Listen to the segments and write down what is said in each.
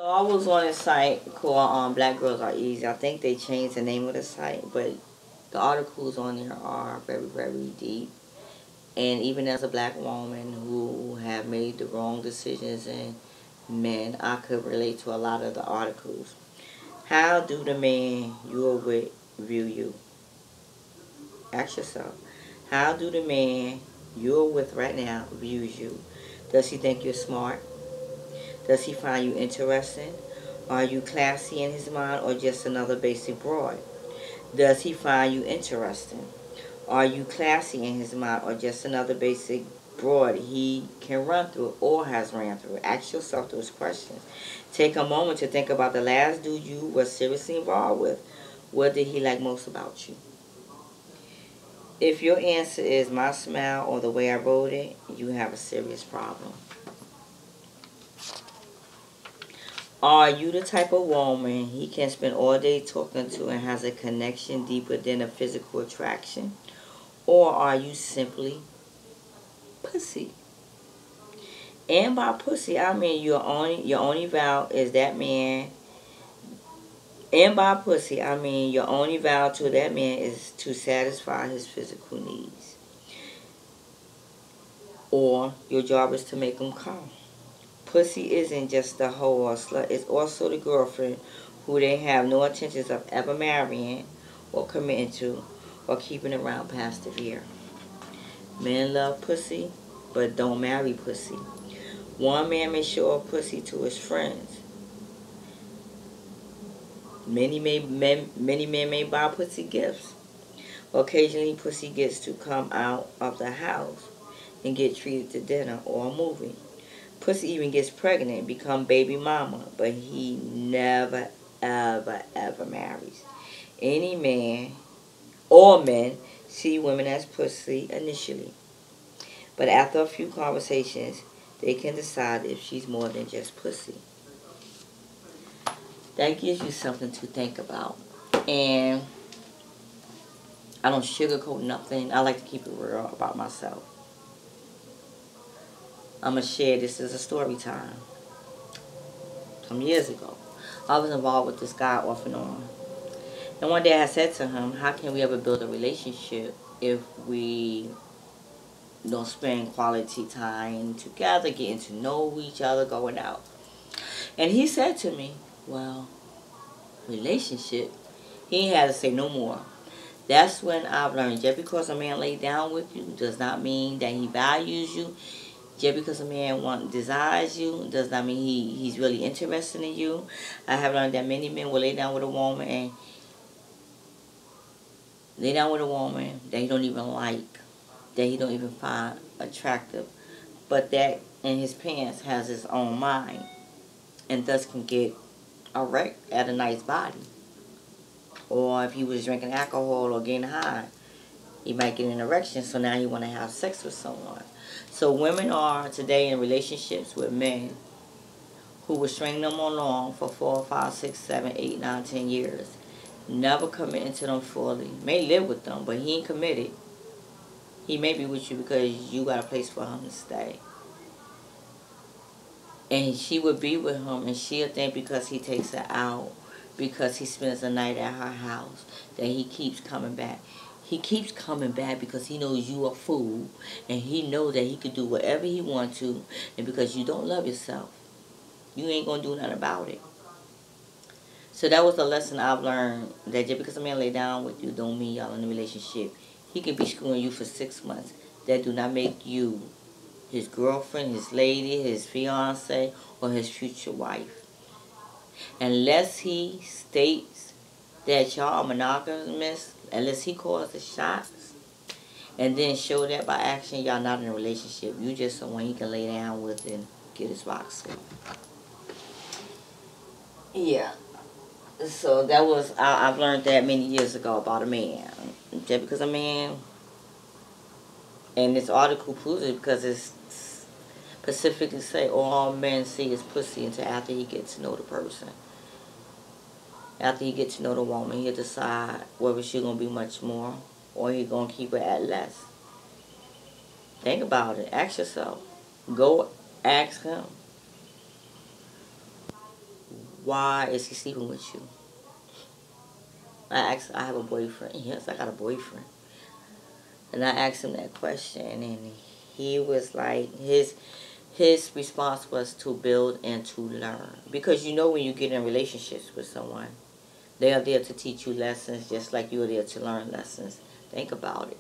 I was on a site called Black Girls Are Easy. I think they changed the name of the site, but the articles on there are very, very deep. And even as a black woman who have made the wrong decisions and men, I could relate to a lot of the articles. How do the man you're with view you? Ask yourself. How do the man you're with right now views you? Does he think you're smart? Does he find you interesting? Are you classy in his mind or just another basic broad? Does he find you interesting? Are you classy in his mind or just another basic broad he can run through or has ran through? Ask yourself those questions. Take a moment to think about the last dude you were seriously involved with. What did he like most about you? If your answer is my smile or the way I wrote it, you have a serious problem. Are you the type of woman he can spend all day talking to and has a connection deeper than a physical attraction? Or are you simply pussy? And by pussy, I mean your only vow is that man. And by pussy, I mean your only vow to that man is to satisfy his physical needs. Or your job is to make him come. Pussy isn't just the hoe or slut. It's also the girlfriend who they have no intentions of ever marrying or committing to or keeping around past the year. Men love pussy, but don't marry pussy. One man may show a pussy to his friends. Many men may buy pussy gifts. Occasionally, pussy gets to come out of the house and get treated to dinner or a movie. Pussy even gets pregnant and become baby mama, but he never, ever, ever marries. Any man or men see women as pussy initially, but after a few conversations, they can decide if she's more than just pussy. That gives you something to think about. And I don't sugarcoat nothing. I like to keep it real about myself. I'm going to share this as a story time. Some years ago, I was involved with this guy off and on. And one day I said to him, how can we ever build a relationship if we don't spend quality time together, getting to know each other, going out? And he said to me, well, relationship? He ain't had to say no more. That's when I've learned just because a man lay down with you does not mean that he values you. Just because a man desires you does not mean he's really interested in you. I have learned that many men will lay down with a woman and lay down with a woman that he don't even like, that he don't even find attractive, but that in his pants has his own mind and thus can get erect at a nice body. Or if he was drinking alcohol or getting high, he might get an erection, so now he want to have sex with someone. So women are today in relationships with men who will string them along for 4, 5, 6, 7, 8, 9, 10 years. Never committing to them fully. May live with them, but he ain't committed. He may be with you because you got a place for him to stay. And she would be with him, and she'll think because he takes her out, because he spends the night at her house, that he keeps coming back. He keeps coming back because he knows you a fool, and he knows that he could do whatever he wants to, and because you don't love yourself, you ain't going to do nothing about it. So that was the lesson I've learned, that just because a man lay down with you don't mean y'all in a relationship. He can be screwing you for 6 months. That do not make you his girlfriend, his lady, his fiance, or his future wife. Unless he states that y'all are monogamous, unless he calls the shots, and then show that by action, y'all not in a relationship. You just someone he can lay down with and get his rocks with. Yeah. So that was, I've learned that many years ago about a man. Just because a man, and this article proves it because it's specifically say all men see is pussy until after he gets to know the person. After he gets to know the woman, he'll decide whether she's going to be much more or he's going to keep her at less. Think about it. Ask yourself. Go ask him. why is he sleeping with you? I asked, I have a boyfriend. Yes, I got a boyfriend. And I asked him that question, and he was like, his response was to build and to learn. Because you know when you get in relationships with someone, they are there to teach you lessons just like you are there to learn lessons. Think about it.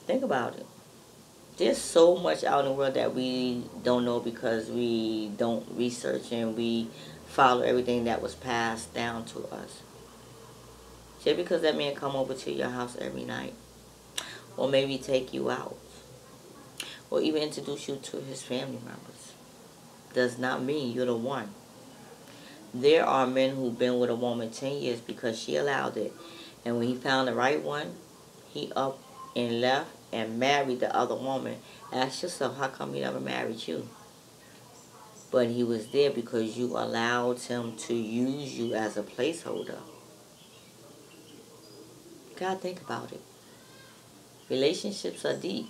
Think about it. There's so much out in the world that we don't know because we don't research and we follow everything that was passed down to us. Just because that man come over to your house every night, or maybe take you out, or even introduce you to his family members, does not mean you're the one. There are men who've been with a woman 10 years because she allowed it. And when he found the right one, he up and left and married the other woman. Ask yourself, how come he never married you? But he was there because you allowed him to use you as a placeholder. You gotta think about it. Relationships are deep.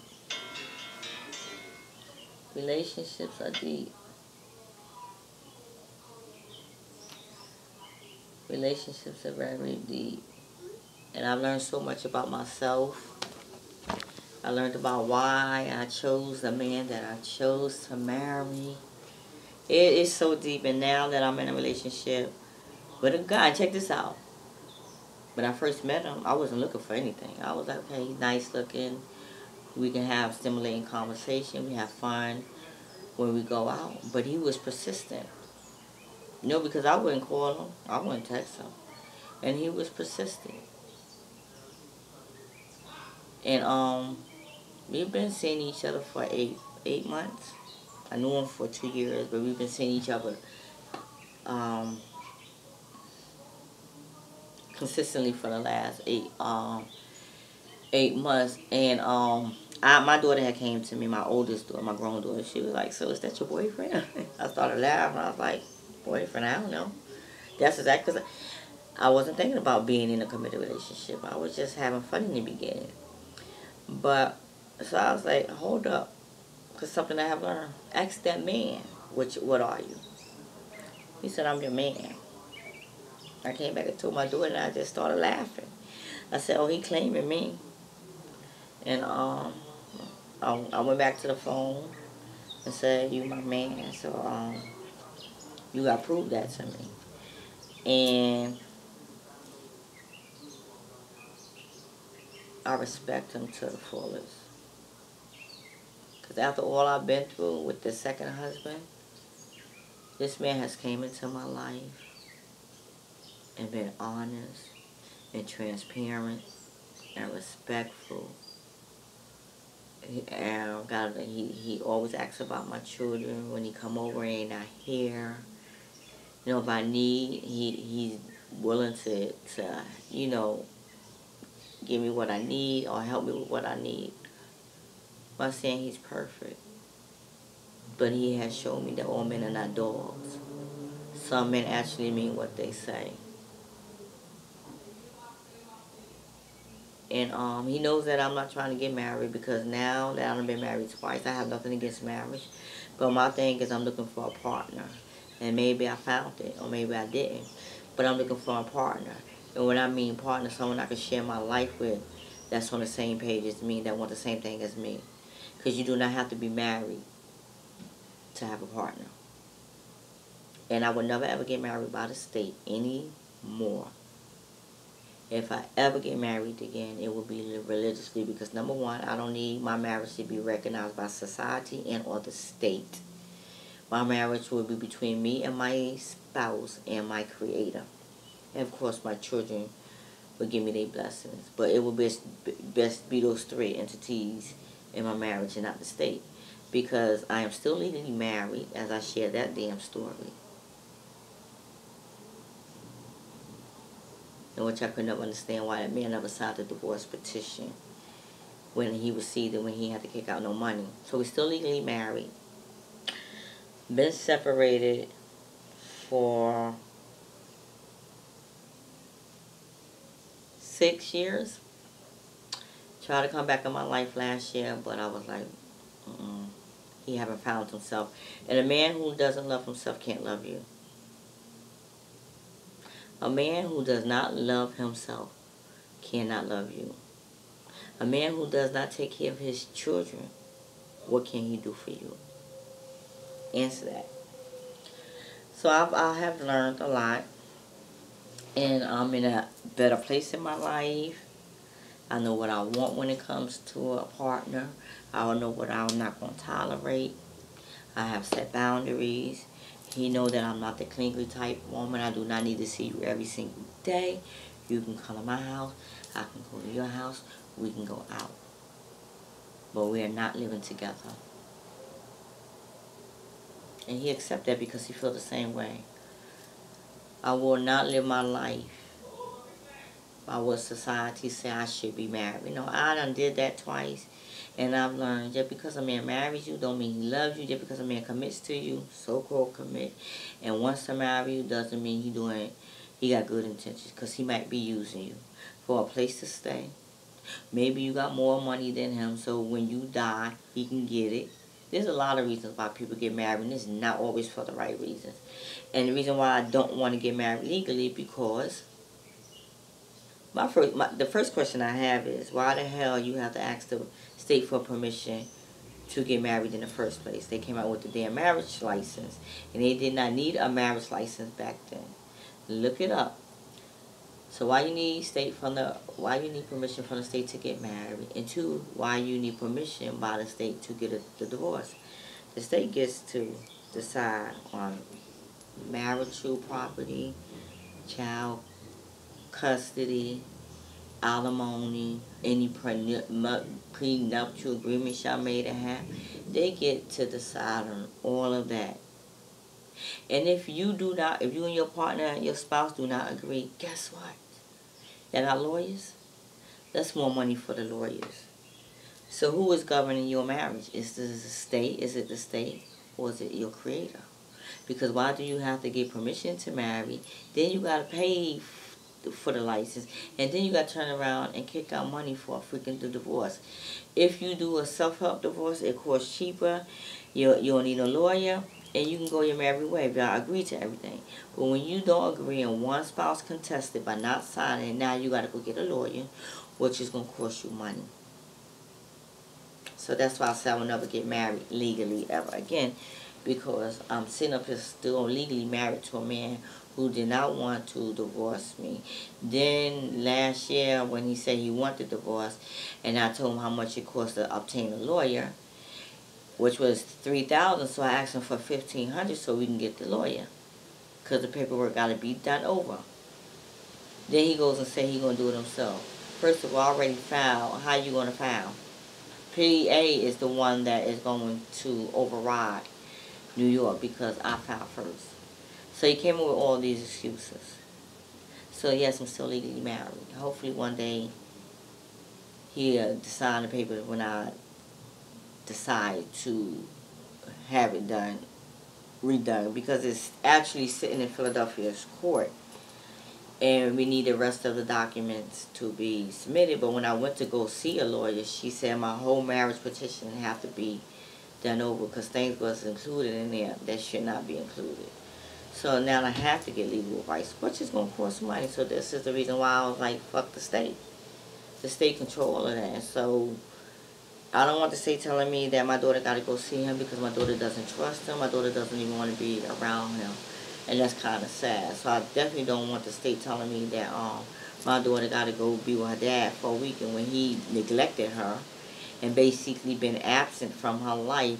Relationships are deep. Relationships are very, very deep. And I've learned so much about myself. I learned about why I chose the man that I chose to marry. It is so deep, and now that I'm in a relationship with a guy, check this out. When I first met him, I wasn't looking for anything. I was like, okay, he's nice looking. We can have stimulating conversation. We have fun when we go out. But he was persistent. You know, because I wouldn't call him. I wouldn't text him. And he was persistent. And we've been seeing each other for eight months. I knew him for 2 years, but we've been seeing each other consistently for the last 8 months. And my daughter had came to me, my oldest daughter, my grown daughter. She was like, "So is that your boyfriend?" I started laughing. I was like, "Boyfriend? I don't know." That's exactly because I wasn't thinking about being in a committed relationship. I was just having fun in the beginning. But so I was like, "Hold up," because something I have learned. Ask that man, what are you? He said, "I'm your man." I came back and told my daughter, and I just started laughing. I said, "Oh, he claiming me." And I went back to the phone and said, "You my man, so you got to prove that to me." And I respect him to the fullest. Because after all I've been through with the second husband, this man has came into my life and been honest and transparent and respectful. He always asks about my children when he come over and not here. You know, if I need, he's willing to give me what I need or help me with what I need. I'm not saying he's perfect, but he has shown me that all men are not dogs. Some men actually mean what they say. And he knows that I'm not trying to get married because now that I've been married twice, I have nothing against marriage. But my thing is I'm looking for a partner. And maybe I found it, or maybe I didn't. But I'm looking for a partner. And when I mean partner, someone I can share my life with that's on the same page as me, that want the same thing as me. Because you do not have to be married to have a partner. And I would never ever get married by the state anymore. If I ever get married again, it will be religiously because number one, I don't need my marriage to be recognized by society and or the state. My marriage will be between me and my spouse and my creator. And of course, my children will give me their blessings. But it will best be those three entities in my marriage and not the state. Because I am still legally married as I share that damn story. And which I could never understand why that man never signed the divorce petition when he received it, when he had to kick out no money. So we're still legally married. Been separated for 6 years. Tried to come back in my life last year, but I was like, mm-mm. He haven't found himself. And a man who doesn't love himself can't love you. A man who does not love himself cannot love you. A man who does not take care of his children, what can he do for you? Answer that. So I have learned a lot. And I'm in a better place in my life. I know what I want when it comes to a partner. I know what I'm not going to tolerate. I have set boundaries. He know that I'm not the clingy type woman. I do not need to see you every single day. You can come to my house. I can go to your house. We can go out. But we are not living together. And he accepts that because he feels the same way. I will not live my life by what society say I should be married. You know, I done did that twice. And I've learned just because a man marries you don't mean he loves you. Just because a man commits to you, so-called commit, and wants to marry you doesn't mean he got good intentions. Because he might be using you for a place to stay. Maybe you got more money than him, so when you die, he can get it. There's a lot of reasons why people get married, and it's not always for the right reasons. And the reason why I don't want to get married legally because the first question I have is, why the hell you have to ask the state for permission to get married in the first place? They came out with the damn marriage license, and they did not need a marriage license back then. Look it up. So why you need permission from the state to get married? And two, why you need permission by the state to get the divorce? The state gets to decide on marital property, child custody, alimony, any prenuptial agreements y'all may have. They get to decide on all of that. And if you and your partner and your spouse do not agree, guess what? They're not lawyers. That's more money for the lawyers. So who is governing your marriage? Is it the state? Is it the state? Or is it your creator? Because why do you have to get permission to marry? Then you got to pay for the license. And then you got to turn around and kick out money for a freaking divorce. If you do a self-help divorce, it costs cheaper. You don't need a lawyer. And you can go your merry way if y'all agree to everything. But when you don't agree and one spouse contested by not signing, now you got to go get a lawyer, which is going to cost you money. So that's why I say I will never get married legally ever again, because I'm sitting up here still legally married to a man who did not want to divorce me. Then last year when he said he wanted a divorce, and I told him how much it cost to obtain a lawyer, which was $3,000, so I asked him for $1,500 so we can get the lawyer, because the paperwork got to be done over. Then he goes and say he gonna do it himself. First of all, I already filed. How you gonna file? PA is the one that is going to override New York because I filed first. So he came up with all these excuses. So yes, I'm still legally married. Hopefully one day he'll sign the paper when I decide to have it redone, because it's actually sitting in Philadelphia's court, and we need the rest of the documents to be submitted. But when I went to go see a lawyer, she said my whole marriage petition have to be done over because things was included in there that should not be included. So now I have to get legal advice, which is going to cost money. So this is the reason why I was like, fuck the state. The state control all of that. So I don't want the state telling me that my daughter got to go see him because my daughter doesn't trust him. My daughter doesn't even want to be around him. And that's kind of sad. So I definitely don't want the state telling me that my daughter got to go be with her dad for a week, and when he neglected her and basically been absent from her life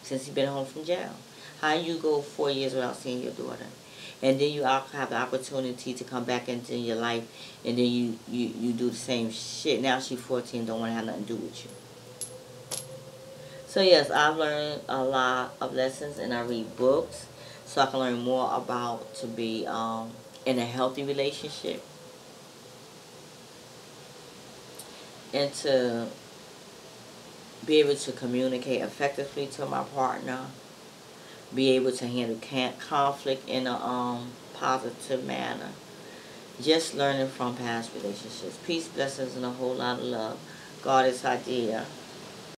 since he's been home from jail. How you go 4 years without seeing your daughter? And then you have the opportunity to come back into your life, and then you do the same shit. Now she's 14, don't want to have nothing to do with you. So yes, I've learned a lot of lessons, and I read books so I can learn more about to be in a healthy relationship, and to be able to communicate effectively to my partner, be able to handle conflict in a positive manner. Just learning from past relationships. Peace, blessings, and a whole lot of love. God is idea.